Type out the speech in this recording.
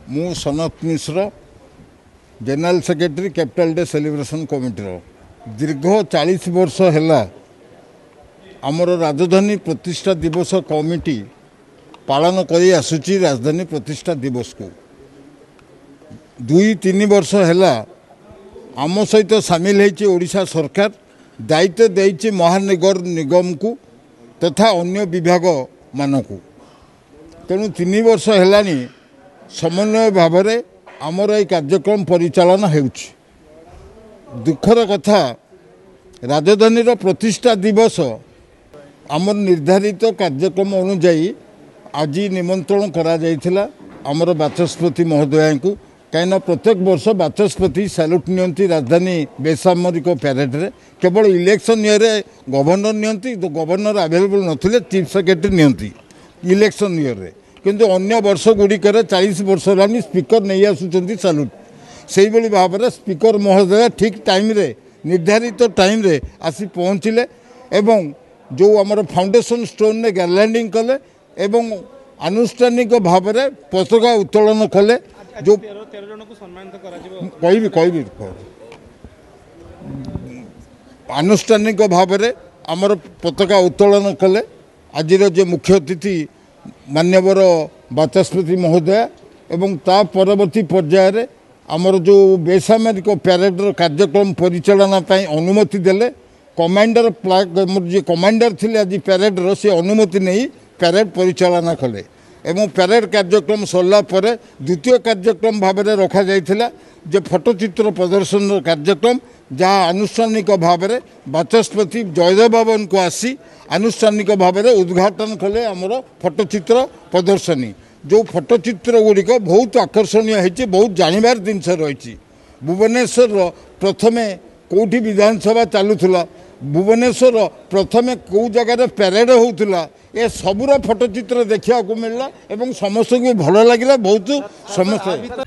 मु Sanat Mishra general secretary capital day celebration committee दीर्घ 40 वर्ष है आमर राजधानी प्रतिष्ठा दिवस कमिटी पालन करी आसुची राजधानी प्रतिष्ठा दिवस को 2-3 वर्ष है आम सहित सामिल होती ओडिशा सरकार दायित्व देइछि महानगर निगम को तथा अन्य विभाग मानक तेणु 3 वर्ष है समन्वय भाव में आमर ये कार्यक्रम परिचालन होउछि। दुखर कथा राजधानी प्रतिष्ठा दिवस आमर निर्धारित कार्यक्रम अनुजाई आज निमंत्रण करा जायथिला आमर बाचस्पति महोदय को कहीं प्रत्येक वर्ष बाचस्पति सैल्यूट नियंती राजधानी बेसामरिक पैरेड रे केवल इलेक्शन ईयर गवर्नर नियंती तो गवर्नर अवेलेबल नथिले चीफ सेक्रेटरी नियंती इलेक्शन ईयर रे किंतु अन्य वर्ष गुड़िकर 40 वर्ष है स्पीकर नहीं आसुचंती सैल्यूट से भाव में स्पीकर महोदय ठीक टाइम रे निर्धारित टाइम रे आसी पहुँचले एवं जो आमर फाउंडेशन स्टोन ने गार्लैंडिंग कले एवं आनुष्ठानिक भाव में पताका उत्तोलन कले जो कहि आनुष्ठानिक भाव में आमर पताका उत्तोलन कले आज जो मुख्य अतिथि मान्यवर बाचस्पति महोदय एवं ता परवर्ती पर्यायर आमर जो बेसामरिक पैरेडर कार्यक्रम परिचालना अनुमति देले कमांडर जो कमांडर थिले आज पैरेडर से अनुमति नहीं पैरेड परिचालना कले एवं पैरेड कार्यक्रम सरला पर द्वितीय कार्यक्रम भाव में रखा जाइथिला जो फोटोचित्र प्रदर्शन कार्यक्रम जहाँ आनुष्ठानिक भाव में बाचस्पति जयदेव भवन को आसी आनुष्ठानिक भाव में उद्घाटन कले आमर फोटोचित्र प्रदर्शनी जो फोटोचित्र गुड़िक बहुत आकर्षणीय होती बहुत जानवर जिनस रही भुवनेश्वर प्रथमे कौटी विधानसभा चलूला भुवनेश्वर प्रथमे कौ जगार पैरेड होता ए सबूर फोटोचित्र देखा मिलला एवं समस्त को भल लगे बहुत समस्त